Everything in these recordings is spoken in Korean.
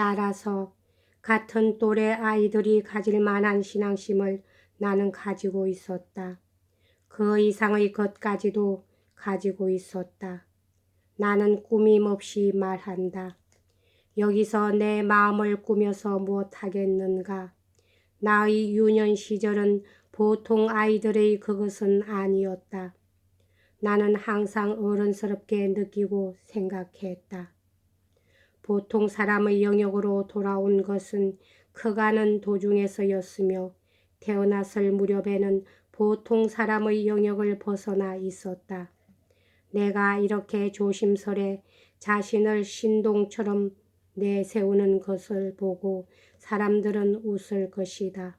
따라서 같은 또래 아이들이 가질 만한 신앙심을 나는 가지고 있었다. 그 이상의 것까지도 가지고 있었다. 나는 꾸밈없이 말한다. 여기서 내 마음을 꾸며서 못하겠는가? 나의 유년 시절은 보통 아이들의 그것은 아니었다. 나는 항상 어른스럽게 느끼고 생각했다. 보통 사람의 영역으로 돌아온 것은 커가는 도중에서였으며 태어났을 무렵에는 보통 사람의 영역을 벗어나 있었다. 내가 이렇게 조심스레 자신을 신동처럼 내세우는 것을 보고 사람들은 웃을 것이다.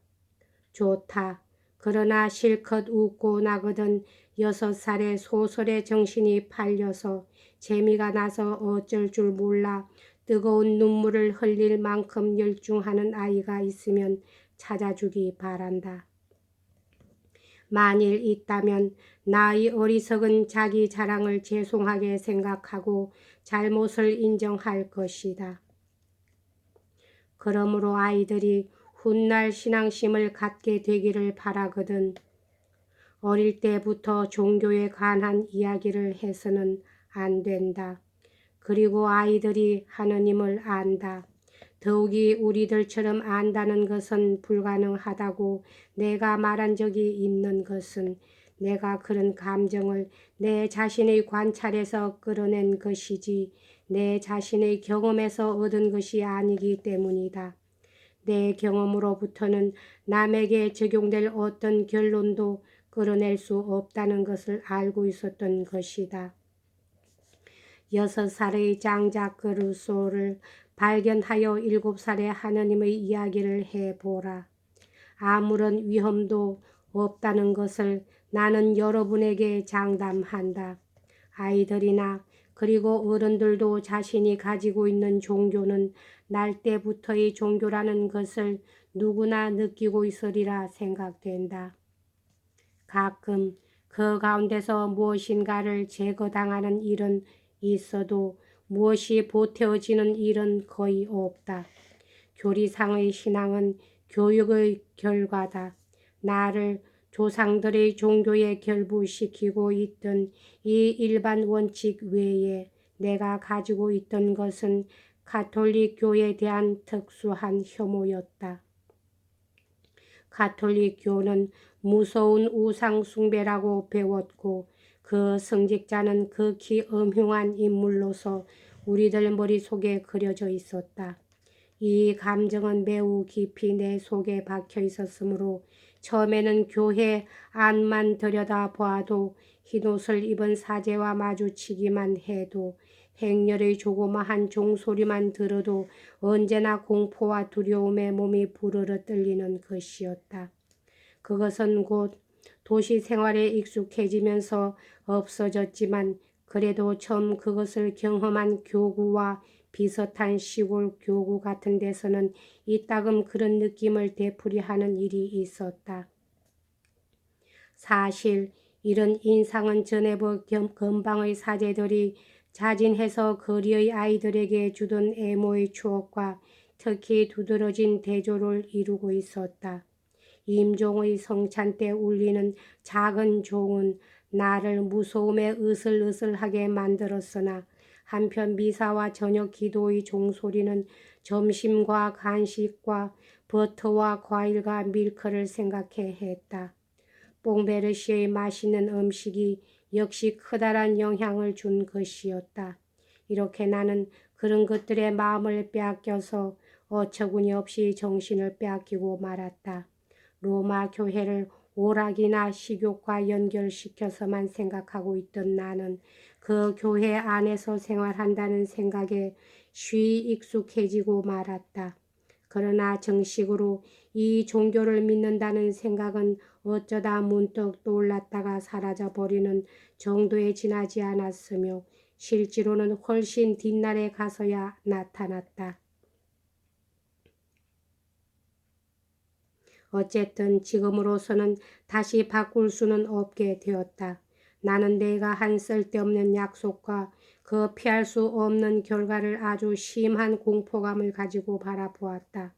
좋다. 그러나 실컷 웃고 나거든 6살에 소설에 정신이 팔려서 재미가 나서 어쩔 줄 몰라 뜨거운 눈물을 흘릴 만큼 열중하는 아이가 있으면 찾아주기 바란다. 만일 있다면 나의 어리석은 자기 자랑을 죄송하게 생각하고 잘못을 인정할 것이다. 그러므로 아이들이 훗날 신앙심을 갖게 되기를 바라거든. 어릴 때부터 종교에 관한 이야기를 해서는 안 된다. 그리고 아이들이 하느님을 안다. 더욱이 우리들처럼 안다는 것은 불가능하다고 내가 말한 적이 있는 것은 내가 그런 감정을 내 자신의 관찰에서 끌어낸 것이지 내 자신의 경험에서 얻은 것이 아니기 때문이다. 내 경험으로부터는 남에게 적용될 어떤 결론도 끌어낼 수 없다는 것을 알고 있었던 것이다. 6살의 장자크 루소를 발견하여 7살의 하느님의 이야기를 해보라. 아무런 위험도 없다는 것을 나는 여러분에게 장담한다. 아이들이나 그리고 어른들도 자신이 가지고 있는 종교는 날 때부터의 종교라는 것을 누구나 느끼고 있으리라 생각된다. 가끔 그 가운데서 무엇인가를 제거당하는 일은 있어도 무엇이 보태어지는 일은 거의 없다. 교리상의 신앙은 교육의 결과다. 나를 조상들의 종교에 결부시키고 있던 이 일반 원칙 외에 내가 가지고 있던 것은 가톨릭 교에 대한 특수한 혐오였다. 가톨릭 교는 무서운 우상 숭배라고 배웠고 그 성직자는 극히 음흉한 인물로서 우리들 머릿속에 그려져 있었다. 이 감정은 매우 깊이 내 속에 박혀 있었으므로 처음에는 교회 안만 들여다보아도 흰옷을 입은 사제와 마주치기만 해도 행렬의 조그마한 종소리만 들어도 언제나 공포와 두려움에 몸이 부르르 떨리는 것이었다. 그것은 곧 도시 생활에 익숙해지면서 없어졌지만 그래도 처음 그것을 경험한 교구와 비슷한 시골 교구 같은 데서는 이따금 그런 느낌을 되풀이하는 일이 있었다. 사실 이런 인상은 전에부 근방의 사제들이 자진해서 거리의 아이들에게 주던 애모의 추억과 특히 두드러진 대조를 이루고 있었다. 임종의 성찬 때 울리는 작은 종은 나를 무서움에 으슬으슬하게 만들었으나 한편 미사와 저녁 기도의 종소리는 점심과 간식과 버터와 과일과 밀크를 생각해 했다. 뽕베르시의 맛있는 음식이 역시 커다란 영향을 준 것이었다. 이렇게 나는 그런 것들의 마음을 빼앗겨서 어처구니 없이 정신을 빼앗기고 말았다. 로마 교회를 오락이나 식욕과 연결시켜서만 생각하고 있던 나는 그 교회 안에서 생활한다는 생각에 쉬이 익숙해지고 말았다. 그러나 정식으로 이 종교를 믿는다는 생각은 어쩌다 문득 떠올랐다가 사라져버리는 정도에 지나지 않았으며 실제로는 훨씬 뒷날에 가서야 나타났다. 어쨌든 지금으로서는 다시 바꿀 수는 없게 되었다. 나는 내가 한 쓸데없는 약속과 그 피할 수 없는 결과를 아주 심한 공포감을 가지고 바라보았다.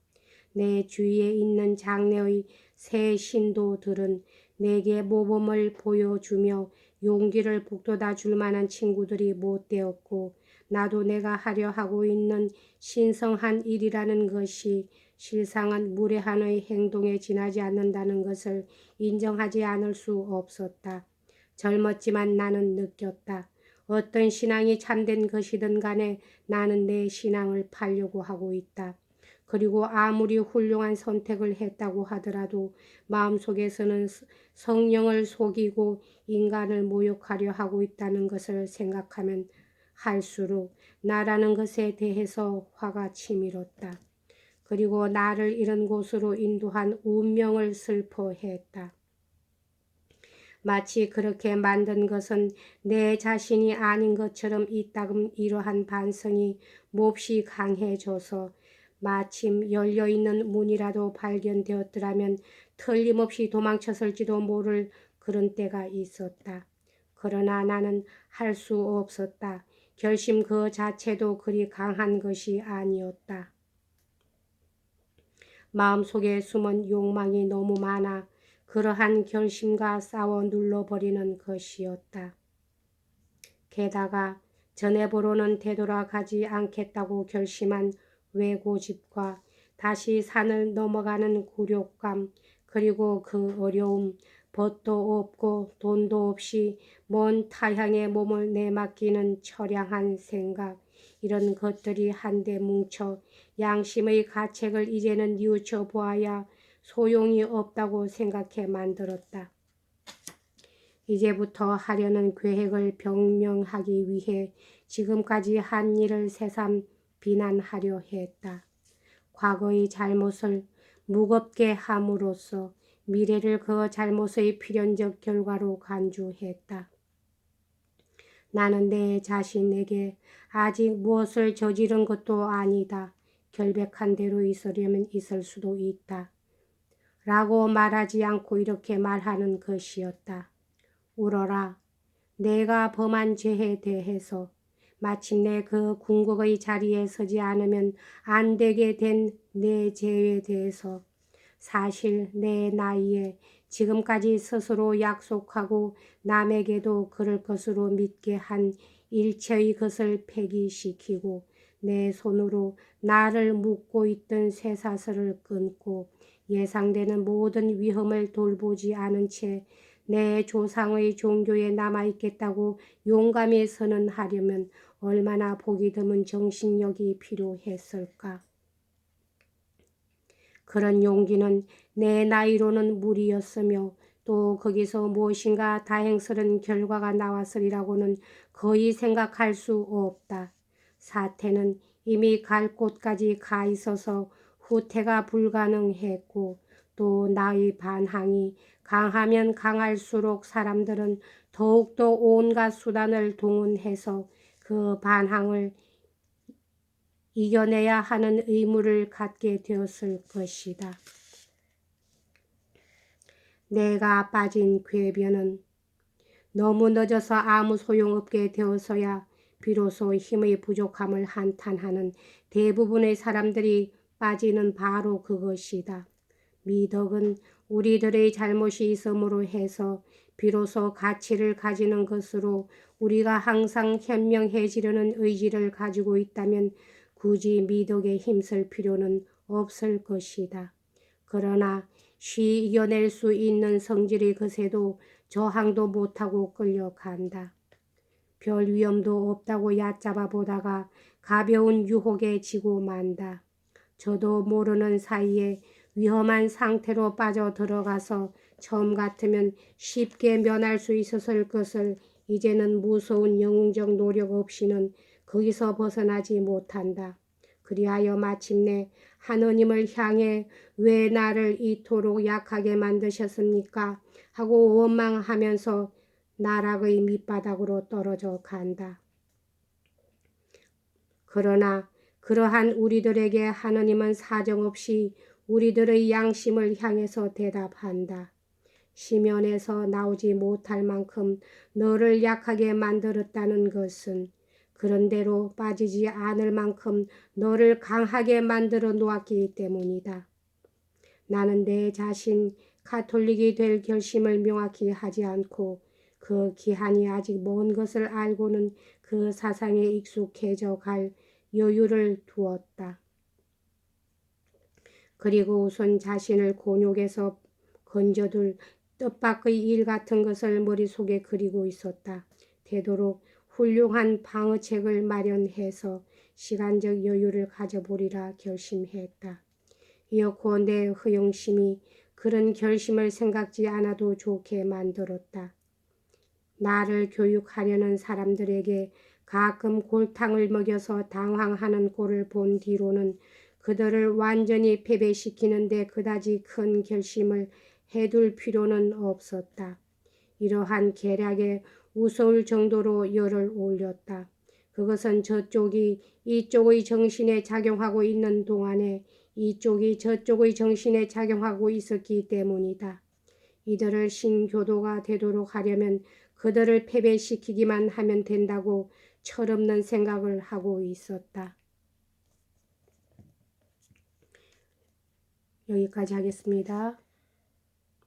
내 주위에 있는 장래의 새 신도들은 내게 모범을 보여주며 용기를 북돋아 줄 만한 친구들이 못 되었고, 나도 내가 하려 하고 있는 신성한 일이라는 것이 실상은 무례한의 행동에 지나지 않는다는 것을 인정하지 않을 수 없었다. 젊었지만 나는 느꼈다. 어떤 신앙이 참된 것이든 간에 나는 내 신앙을 팔려고 하고 있다. 그리고 아무리 훌륭한 선택을 했다고 하더라도 마음속에서는 성령을 속이고 인간을 모욕하려 하고 있다는 것을 생각하면 할수록 나라는 것에 대해서 화가 치밀었다. 그리고 나를 이런 곳으로 인도한 운명을 슬퍼했다. 마치 그렇게 만든 것은 내 자신이 아닌 것처럼 이따금 이러한 반성이 몹시 강해져서 마침 열려있는 문이라도 발견되었더라면 틀림없이 도망쳤을지도 모를 그런 때가 있었다. 그러나 나는 할 수 없었다. 결심 그 자체도 그리 강한 것이 아니었다. 마음속에 숨은 욕망이 너무 많아 그러한 결심과 싸워 눌러버리는 것이었다. 게다가 전에보로는 되돌아가지 않겠다고 결심한 외고집과 다시 산을 넘어가는 굴욕감, 그리고 그 어려움, 벗도 없고 돈도 없이 먼 타향에 몸을 내맡기는 처량한 생각, 이런 것들이 한데 뭉쳐 양심의 가책을 이제는 뉘우쳐 보아야 소용이 없다고 생각해 만들었다. 이제부터 하려는 계획을 변명하기 위해 지금까지 한 일을 새삼 비난하려 했다. 과거의 잘못을 무겁게 함으로써 미래를 그 잘못의 필연적 결과로 간주했다. 나는 내 자신에게 아직 무엇을 저지른 것도 아니다. 결백한 대로 있으려면 있을 수도 있다. 라고 말하지 않고 이렇게 말하는 것이었다. 울어라. 내가 범한 죄에 대해서 마침내 그 궁극의 자리에 서지 않으면 안 되게 된 내 죄에 대해서 사실 내 나이에 지금까지 스스로 약속하고 남에게도 그럴 것으로 믿게 한 일체의 것을 폐기시키고 내 손으로 나를 묶고 있던 쇠사슬을 끊고 예상되는 모든 위험을 돌보지 않은 채 내 조상의 종교에 남아있겠다고 용감히 선언하려면 얼마나 보기 드문 정신력이 필요했을까. 그런 용기는 내 나이로는 무리였으며 또 거기서 무엇인가 다행스런 결과가 나왔으리라고는 거의 생각할 수 없다. 사태는 이미 갈 곳까지 가 있어서 후퇴가 불가능했고 또 나의 반항이 강하면 강할수록 사람들은 더욱더 온갖 수단을 동원해서 그 반항을 이겨내야 하는 의무를 갖게 되었을 것이다. 내가 빠진 궤변은 너무 늦어서 아무 소용없게 되어서야 비로소 힘의 부족함을 한탄하는 대부분의 사람들이 빠지는 바로 그것이다. 미덕은 우리들의 잘못이 있음으로 해서 비로소 가치를 가지는 것으로 우리가 항상 현명해지려는 의지를 가지고 있다면 굳이 미덕에 힘쓸 필요는 없을 것이다. 그러나 쉬 이겨낼 수 있는 성질이 거세도 저항도 못하고 끌려간다. 별 위험도 없다고 얕잡아 보다가 가벼운 유혹에 지고 만다. 저도 모르는 사이에 위험한 상태로 빠져 들어가서 처음 같으면 쉽게 면할 수 있었을 것을 이제는 무서운 영웅적 노력 없이는 거기서 벗어나지 못한다. 그리하여 마침내 하느님을 향해 왜 나를 이토록 약하게 만드셨습니까? 하고 원망하면서 나락의 밑바닥으로 떨어져 간다. 그러나 그러한 우리들에게 하느님은 사정없이 우리들의 양심을 향해서 대답한다. 심연에서 나오지 못할 만큼 너를 약하게 만들었다는 것은 그런대로 빠지지 않을 만큼 너를 강하게 만들어 놓았기 때문이다. 나는 내 자신 가톨릭이 될 결심을 명확히 하지 않고 그 기한이 아직 먼 것을 알고는 그 사상에 익숙해져 갈 여유를 두었다. 그리고 우선 자신을 곤욕에서 건져둘 뜻밖의 일 같은 것을 머릿속에 그리고 있었다. 되도록 훌륭한 방어책을 마련해서 시간적 여유를 가져보리라 결심했다. 이어코 내 허영심이 그런 결심을 생각지 않아도 좋게 만들었다. 나를 교육하려는 사람들에게 가끔 골탕을 먹여서 당황하는 꼴을 본 뒤로는 그들을 완전히 패배시키는데 그다지 큰 결심을 해둘 필요는 없었다. 이러한 계략에 우스울 정도로 열을 올렸다. 그것은 저쪽이 이쪽의 정신에 작용하고 있는 동안에 이쪽이 저쪽의 정신에 작용하고 있었기 때문이다. 이들을 신교도가 되도록 하려면 그들을 패배시키기만 하면 된다고 철없는 생각을 하고 있었다. 여기까지 하겠습니다.